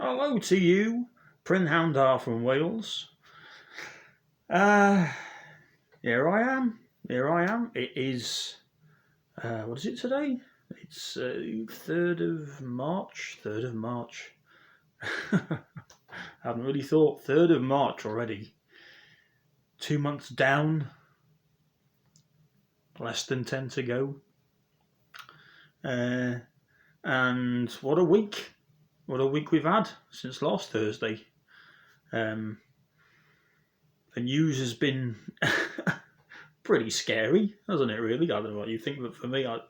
Hello to you, Prynhoundar from Wales. Uh, Here I am. Here I am. It is, what is it today? It's 3rd of March. 3rd of March. I hadn't really thought. 3rd of March already. 2 months down. Less than 10 to go. And what a week. What a week we've had since last Thursday. The news has been pretty scary, hasn't it? Really, I don't know what you think, but for me, I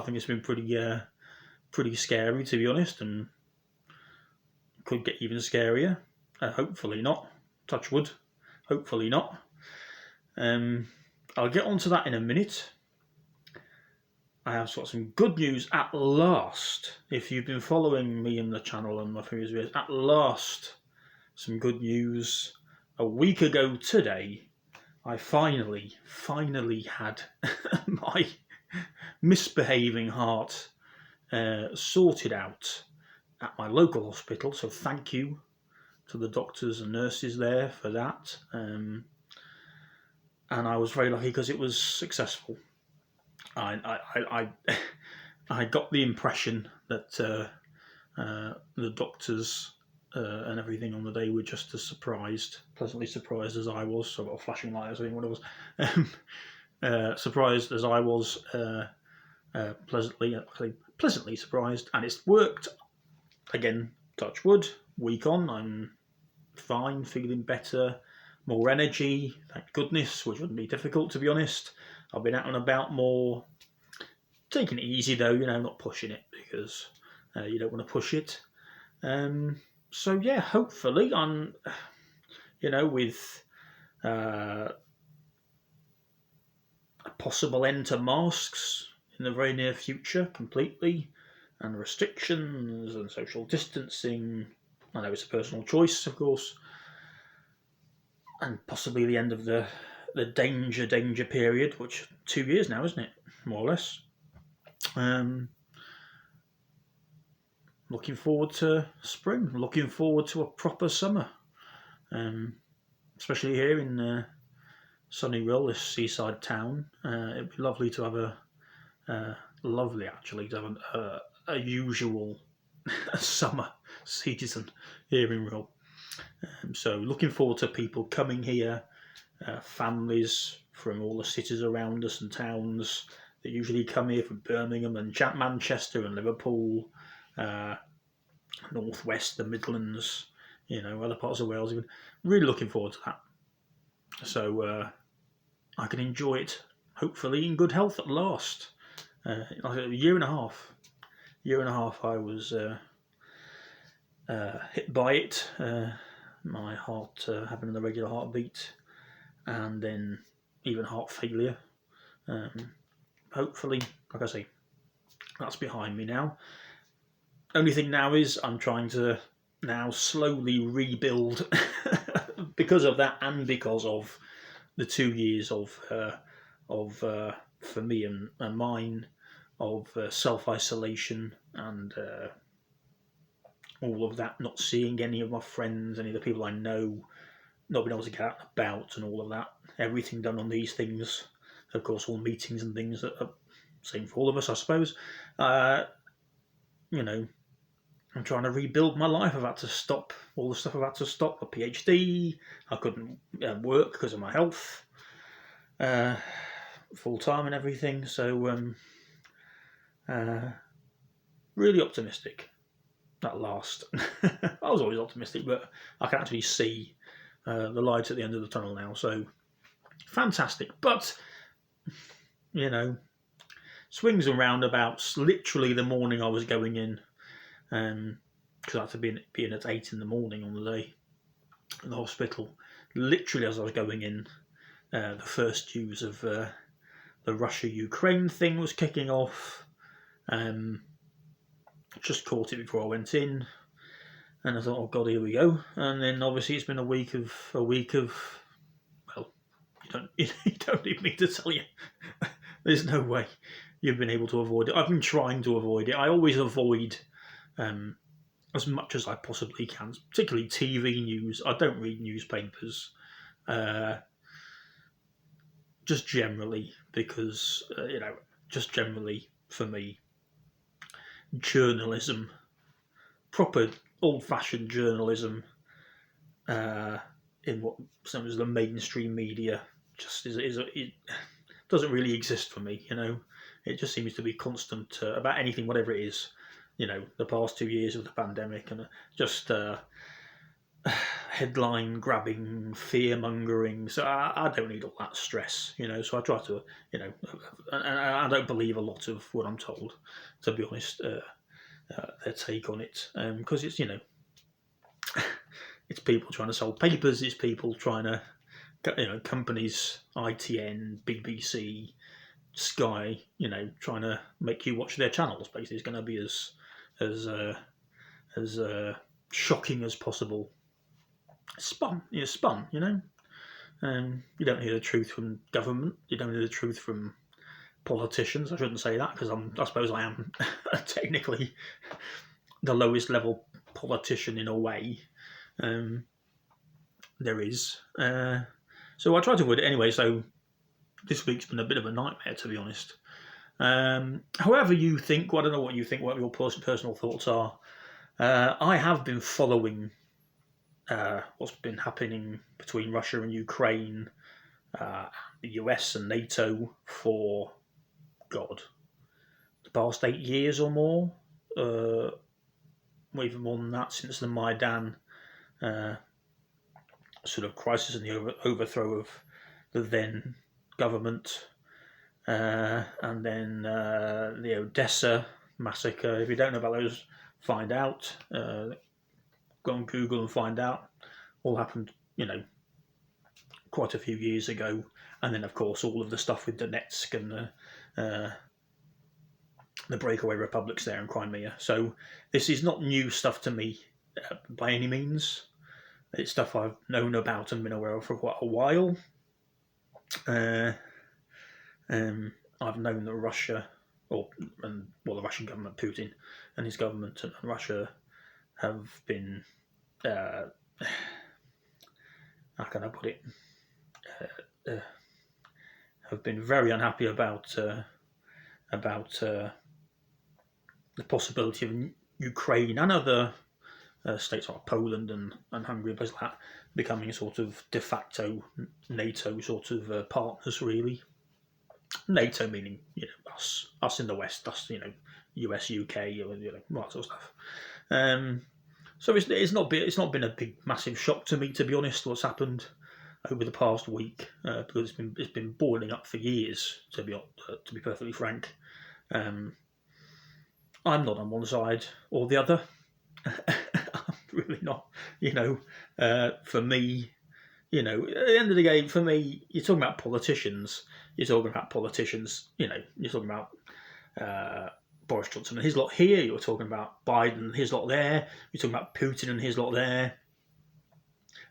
think it's been pretty scary, to be honest, and could get even scarier. Hopefully not. Touch wood. Hopefully not. I'll get onto that in a minute. I have got some good news at last. If you've been following me in the channel and my previous videos, at last, some good news. A week ago today, I finally had my misbehaving heart sorted out at my local hospital. So thank you to the doctors and nurses there for that. And I was very lucky because it was successful. I got the impression that the doctors and everything on the day were just as pleasantly surprised as I was. So I've got a flashing light, I think what it was. Surprised as I was, pleasantly surprised, and it's worked. Again, touch wood. Week on, I'm fine, feeling better, more energy, thank goodness, which wouldn't be difficult, to be honest. I've been out and about more, taking it easy though, not pushing it, because you don't want to push it. So yeah, hopefully I'm, with a possible end to masks in the very near future completely, and restrictions and social distancing. I know it's a personal choice, of course, and possibly the end of the danger period, which 2 years now, isn't it, more or less. Looking forward to spring, looking forward to a proper summer, especially here in sunny Rill, this seaside town. It'd be lovely to have a usual summer season here in Rill. So looking forward to people coming here, families from all the cities around us and towns that usually come here from Birmingham and Manchester and Liverpool, Northwest, the Midlands, other parts of Wales. Really looking forward to that. So I can enjoy it, hopefully in good health at last. Like a year and a half I was hit by it, my heart having an irregular heartbeat, and then even heart failure. Hopefully, like I say, that's behind me now. Only thing now is I'm trying to now slowly rebuild because of that, and because of the 2 years of for me and mine, of self-isolation and all of that, not seeing any of my friends, any of the people I know, not being able to get out and about and all of that. Everything done on these things, of course, all meetings and things that are same for all of us, I suppose. I'm trying to rebuild my life. I've had to stop all the stuff. I've had to stop a PhD. I couldn't work because of my health, full time and everything. So really optimistic at last. I was always optimistic, but I can actually see the light at the end of the tunnel now. So fantastic. But swings and roundabouts. Literally the morning I was going in, because I had to be in at 8 in the morning on the day in the hospital. Literally as I was going in, the first news of the Russia-Ukraine thing was kicking off. Just caught it before I went in, and I thought, oh God, here we go. And then obviously it's been a week of well, you don't need me to tell you. There's no way you've been able to avoid it. I've been trying to avoid it. I always avoid as much as I possibly can, particularly TV news. I don't read newspapers, just generally, because, just generally for me, journalism, proper old-fashioned journalism, in what some of the mainstream media, just it doesn't really exist for me. It just seems to be constant about anything, whatever it is. The past 2 years of the pandemic, and just headline grabbing, fear mongering. So I don't need all that stress. So I try to, and I don't believe a lot of what I'm told, to be honest. Their take on it, because it's it's people trying to sell papers. It's people trying to, companies, ITN, BBC, Sky, trying to make you watch their channels. Basically, it's going to be as shocking as possible. Spun. You don't hear the truth from government. You don't hear the truth from politicians. I shouldn't say that, because I suppose I am technically the lowest level politician in a way. There is. So I try to avoid it anyway. So this week's been a bit of a nightmare, to be honest. However you think, I don't know what you think, what your personal thoughts are. I have been following what's been happening between Russia and Ukraine, the US and NATO for, the past 8 years or more. Even more than that, since the Maidan sort of crisis and the overthrow of the then government, and then the Odessa massacre. If you don't know about those, find out. Go on Google and find out. All happened, quite a few years ago. And then, of course, all of the stuff with Donetsk and the breakaway republics there in Crimea. So this is not new stuff to me by any means. It's stuff I've known about and been aware of for quite a while. I've known that Russia, the Russian government, Putin and his government, and Russia have been, how can I put it, have been very unhappy about the possibility of Ukraine and other states like Poland and Hungary, places like that, becoming sort of de facto NATO sort of partners, really. NATO meaning, us in the West, us, US, UK, all that sort of stuff. So it's not been a big massive shock to me, to be honest, what's happened over the past week, because it's been boiling up for years, to be perfectly frank. I'm not on one side or the other. I'm really not. For me, at the end of the day, for me, you're talking about politicians. You're talking about Boris Johnson and his lot here. You're talking about Biden and his lot there. You're talking about Putin and his lot there.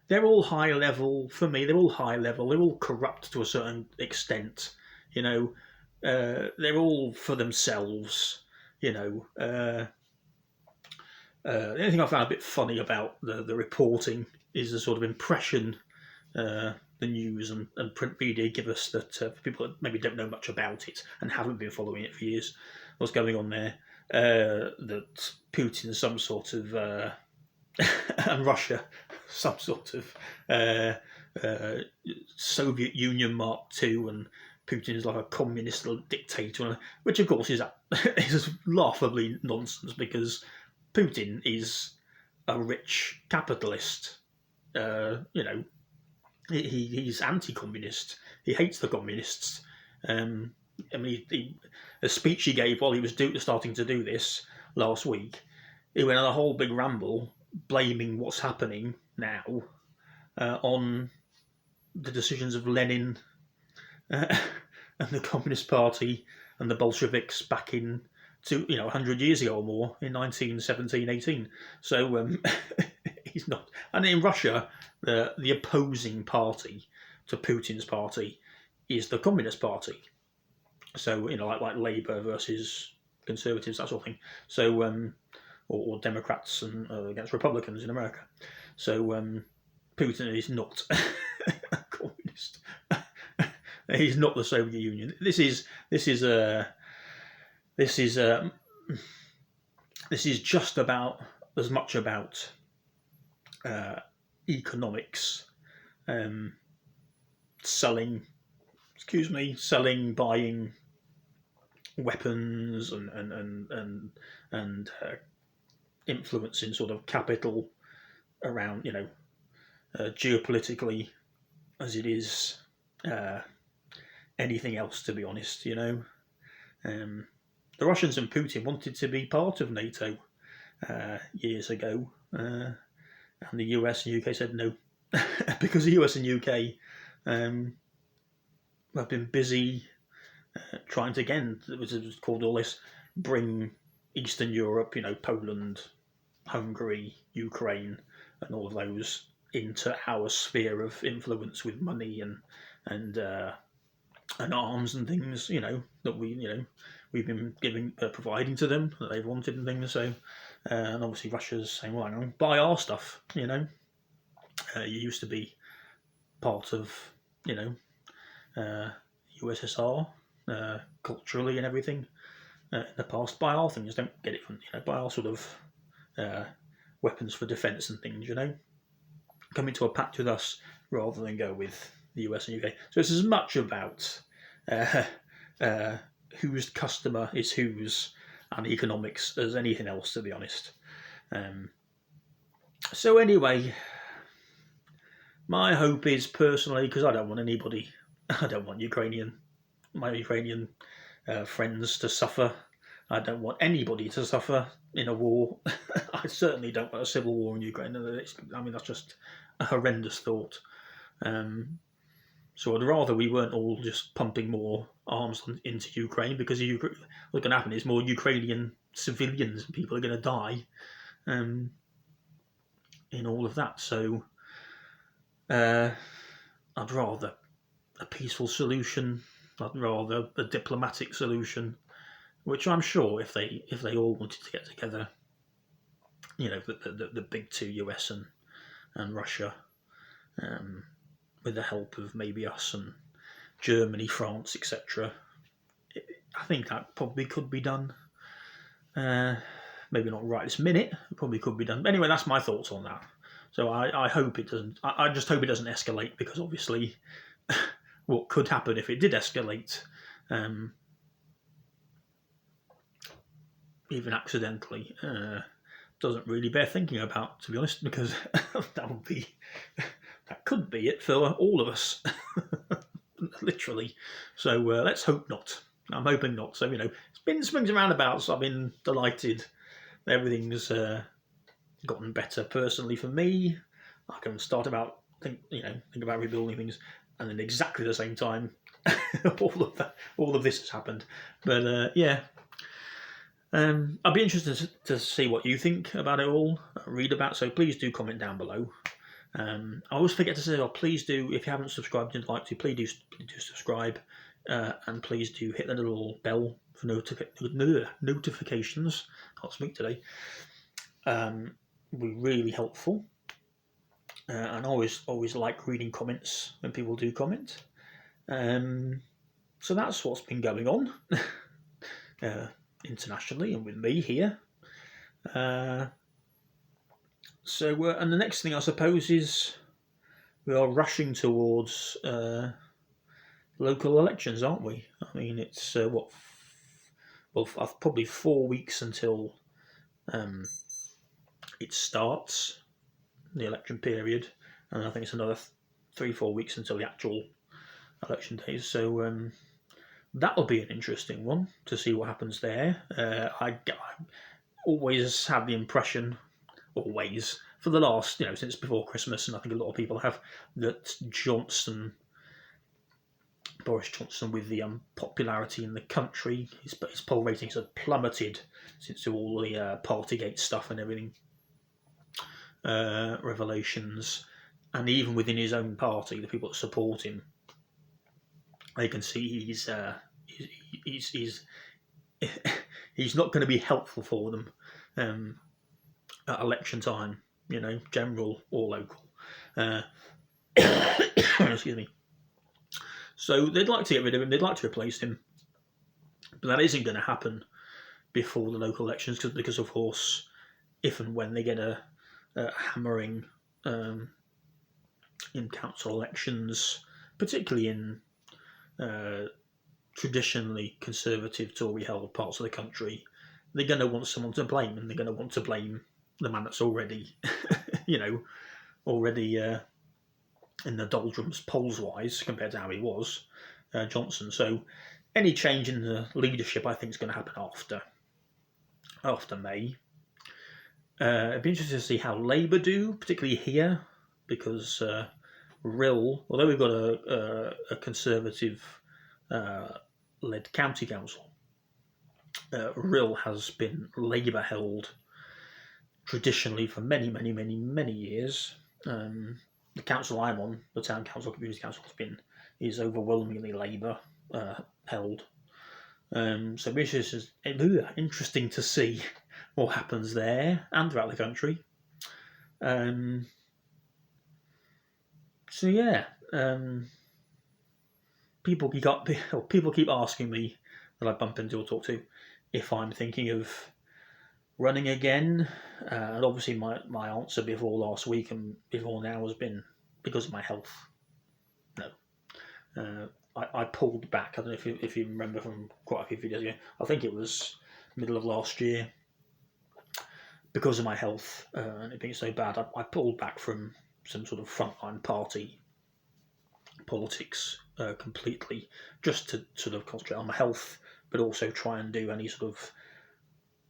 They're all high level. For me, they're all high level. They're all corrupt to a certain extent. They're all for themselves. The only thing I found a bit funny about the reporting is the sort of impression the news and print media give us, that for people that maybe don't know much about it and haven't been following it for years, what's going on there, that Putin is some sort of and Russia some sort of Soviet Union Mark II, and Putin is like a communist dictator, which of course is laughably nonsense, because Putin is a rich capitalist. He's anti-communist. He hates the communists. A speech he gave while he was starting to do this last week, he went on a whole big ramble blaming what's happening now on the decisions of Lenin and the Communist Party and the Bolsheviks back in 100 years ago or more, in 1917, 18. So he's not. And in Russia, the opposing party to Putin's party is the Communist Party. So like Labour versus Conservatives, that sort of thing. So or Democrats and against Republicans in America. So Putin is not a communist. He's not the Soviet Union. This is just about as much about economics, selling, buying weapons and influencing sort of capital around, geopolitically, as it is anything else, to be honest. The Russians and Putin wanted to be part of NATO years ago, and the US and UK said no, because the US and UK have been busy trying to, again, it was called all this, bring Eastern Europe, Poland, Hungary, Ukraine, and all of those into our sphere of influence with money and arms and things, that we've been providing to them that they've wanted and things. So, and obviously Russia's saying, well, hang on, buy our stuff. You used to be part of, USSR culturally and everything in the past. Buy our things, don't get it from, buy our sort of weapons for defence and things. Come into a pact with us rather than go with the US and UK. So it's as much about whose customer is whose and economics as anything else, to be honest. So anyway, my hope is, personally, because I don't want my Ukrainian friends to suffer. I don't want anybody to suffer in a war. I certainly don't want a civil war in Ukraine. That's just a horrendous thought. So I'd rather we weren't all just pumping more arms into Ukraine, because what's going to happen is more Ukrainian civilians and people are going to die in all of that. So I'd rather a peaceful solution. I'd rather a diplomatic solution, which I'm sure if they all wanted to get together, the big two, US and Russia, with the help of maybe us and Germany, France, etc., I think that probably could be done. Maybe not right this minute. It probably could be done. But anyway, that's my thoughts on that. So I hope it doesn't. I just hope it doesn't escalate, because obviously, what could happen if it did escalate, even accidentally, doesn't really bear thinking about, to be honest, because that could be it for all of us, literally. So let's hope not. I'm hoping not. So it's been swings and roundabouts. I've been delighted. Everything's gotten better personally for me. I can think about rebuilding things, and then exactly the same time, all of this has happened. But I'd be interested to see what you think about it all, read about. So please do comment down below. I always forget to say, please do, if you haven't subscribed and you'd like to, please do subscribe, and please do hit the little bell for notifications. Can't speak today. Be really helpful, and always like reading comments when people do comment. So that's what's been going on internationally and with me here. So and the next thing, I suppose, is we are rushing towards local elections, aren't we? I mean, it's probably 4 weeks until it starts, the election period, and I think it's another 3-4 weeks until the actual election days. So that'll be an interesting one to see what happens there. I always have the impression, for the last, since before Christmas, and I think a lot of people have, that Boris Johnson, with the popularity in the country, his poll ratings have plummeted since all the Partygate stuff and everything, revelations, and even within his own party, the people that support him, they can see he's not going to be helpful for them. at election time, general or local. Excuse me. So they'd like to get rid of him, they'd like to replace him, but that isn't going to happen before the local elections because of course, if and when they get a hammering in council elections, particularly in traditionally conservative Tory-held parts of the country, they're going to want someone to blame, and they're going to want to blame the man that's already, already in the doldrums polls-wise compared to how he was, Johnson. So any change in the leadership, I think, is going to happen after May. It'd be interesting to see how Labour do, particularly here, because Rill, although we've got a Conservative led county council, Rill has been Labour held traditionally for many years. The council I'm on, the town council, community council, is overwhelmingly Labour held. So this is interesting to see what happens there and throughout the country. So yeah, people keep asking me that I bump into or talk to if I'm thinking of running again, and obviously my answer before last week and before now has been because of my health. No, I pulled back. I don't know if you remember from quite a few videos ago. I think it was middle of last year. Because of my health and it being so bad, I pulled back from some sort of frontline party politics completely, just to sort of concentrate on my health, but also try and do any sort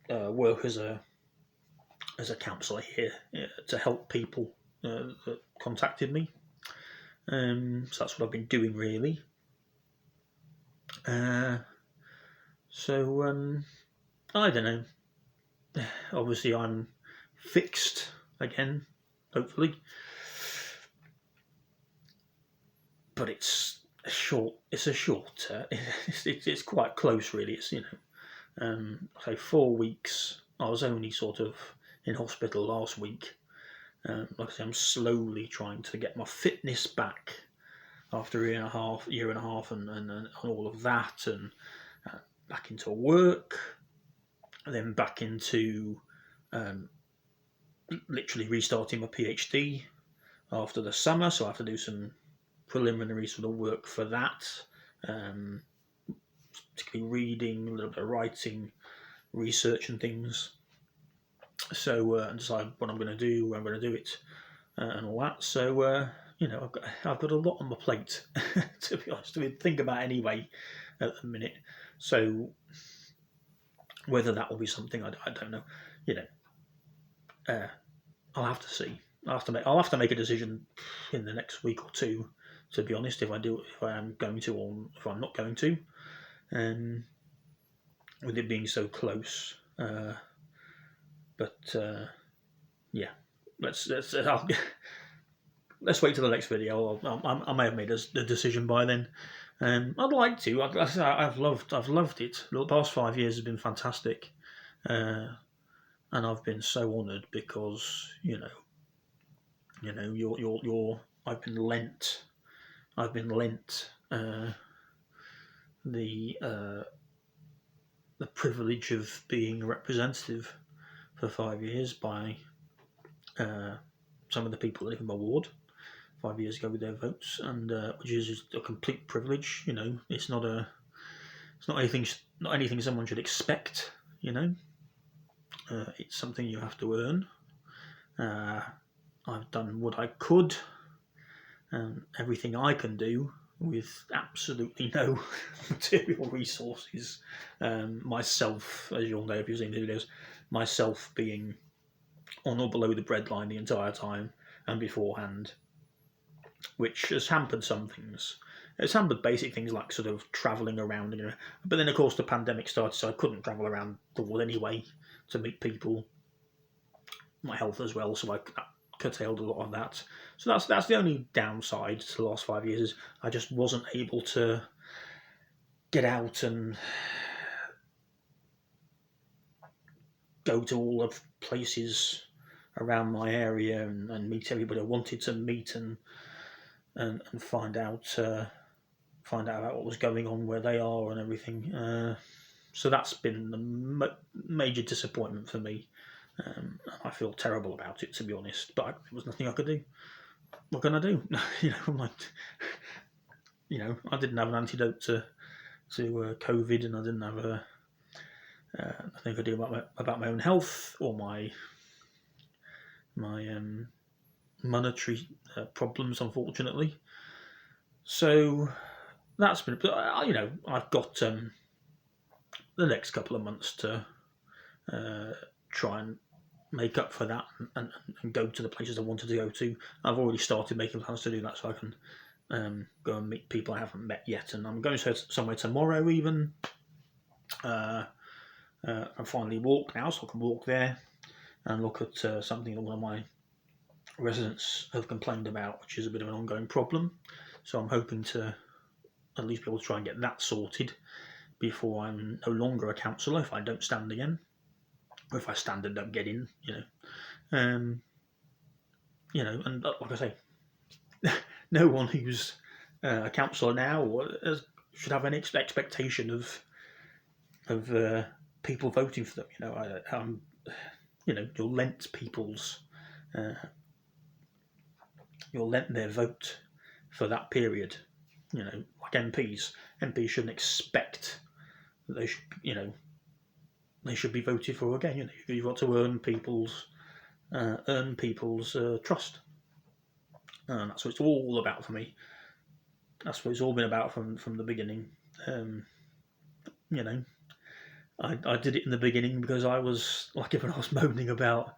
of work as a counsellor here to help people that contacted me. So that's what I've been doing, really. So I don't know. Obviously, I'm fixed again, hopefully. But it's quite close, really. It's so 4 weeks. I was only sort of in hospital last week. Like I say, I'm slowly trying to get my fitness back after a year and a half, and all of that, and back into work, and then back into literally restarting my PhD after the summer. So I have to do some preliminary sort of work for that, particularly reading, a little bit of writing, research and things. So and decide what I'm going to do, where I'm going to do it, and all that. So I've got a lot on my plate, to be honest, to think about anyway at the minute. So whether that will be something, I don't know. I'll have to see. I'll have to make a decision in the next week or two, to be honest, if I am going to or if I'm not going to, with it being so close. But yeah, let's wait till the next video. I may have made a decision by then. I'd like to. I've loved it. The past 5 years has been fantastic, and I've been so honoured because I've been lent the privilege of being a representative for 5 years by some of the people that live in my ward 5 years ago with their votes, and which is a complete privilege. It's not anything someone should expect. It's something you have to earn. I've done what I could, and everything I can do with absolutely no material resources. Myself, as you'll know if you've seen the videos, myself being on or below the breadline the entire time and beforehand, which has hampered some things. It's hampered basic things like sort of travelling around, But then, of course, the pandemic started, so I couldn't travel around the world anyway to meet people. My health as well, so I curtailed a lot of that. So that's the only downside to the last 5 years. Is I just wasn't able to get out and go to all of places around my area and meet everybody I wanted to meet and find out about what was going on where they are and everything. So that's been the major disappointment for me. I feel terrible about it, to be honest. But there was nothing I could do. What can I do? I'm like, I didn't have an antidote to COVID, and I didn't have nothing I could do about my own health or my monetary problems, unfortunately. So that's been. But I've got the next couple of months to try and make up for that and go to the places I wanted to go to. I've already started making plans to do that, so I can go and meet people I haven't met yet. And I'm going somewhere tomorrow even. I finally walk now, so I can walk there and look at something that one of my residents have complained about, which is a bit of an ongoing problem. So I'm hoping to at least be able to try and get that sorted before I'm no longer a councillor, if I don't stand again, or if I stand and don't get in, and like I say, no one who's a councillor now should have any expectation of people voting for them. You'll lent their vote for that period. Like MPs shouldn't expect that they should be voted for again. You've got to earn people's trust, and that's what it's all about for me. That's what it's all been about from the beginning. I did it in the beginning because I was like everyone else moaning about,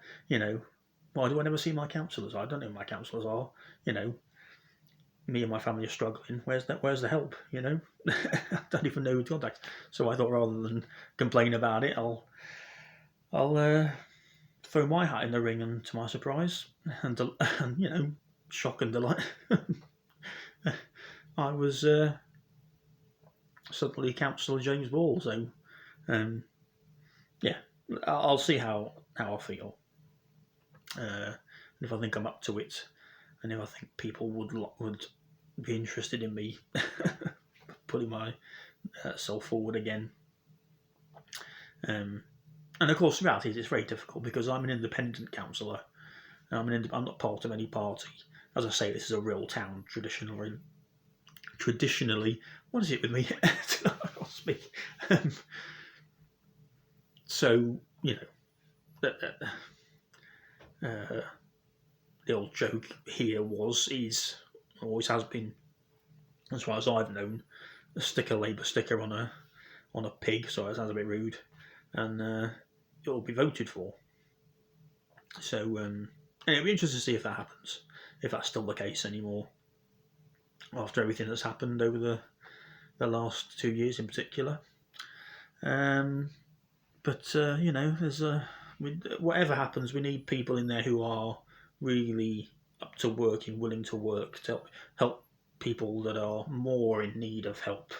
why do I never see my councillors? I don't know who my councillors are. Me and my family are struggling. Where's the help? I don't even know who to contact. So I thought rather than complain about it, I'll throw my hat in the ring, and to my surprise and shock and delight, I was suddenly Councillor James Ball. So I'll see how I feel, and if I think I'm up to it, and if I think people would be interested in me putting my self forward again. And of course, the reality is it's very difficult because I'm an independent councillor. I'm not part of any party. As I say, this is a real town traditionally. What is it with me? I'll speak. So the old joke here always has been, as far as I've known, a Labour sticker on a pig. So it sounds a bit rude, and it'll be voted for. So it'll be interesting to see if that happens, if that's still the case anymore, after everything that's happened over the last 2 years in particular. But there's whatever happens, we need people in there who are really up to working, willing to work to help people that are more in need of help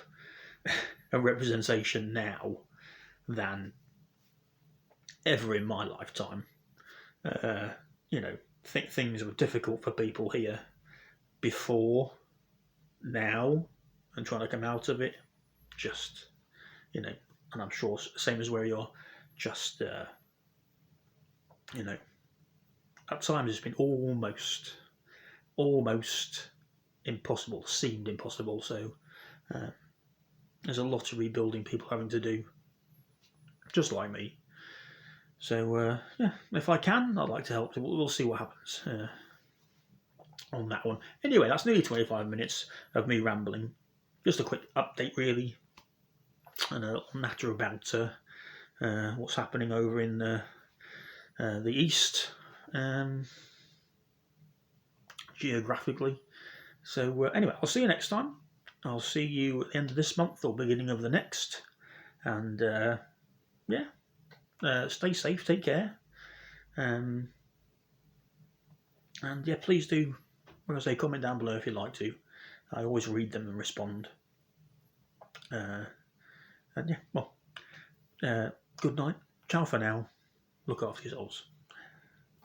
and representation now than ever in my lifetime. Things were difficult for people here before now, and trying to come out of it, just and I'm sure same as where you're, just at times it's been almost impossible, seemed impossible. So there's a lot of rebuilding people having to do, just like me. So if I can, I'd like to help. We'll see what happens on that one. Anyway, that's nearly 25 minutes of me rambling. Just a quick update, really, and a little matter about what's happening over in the east, geographically. So anyway, I'll see you next time. I'll see you at the end of this month or beginning of the next. And stay safe, take care. And please do, when I say, comment down below if you'd like to. I always read them and respond. Good night. Ciao for now. Look after yourselves.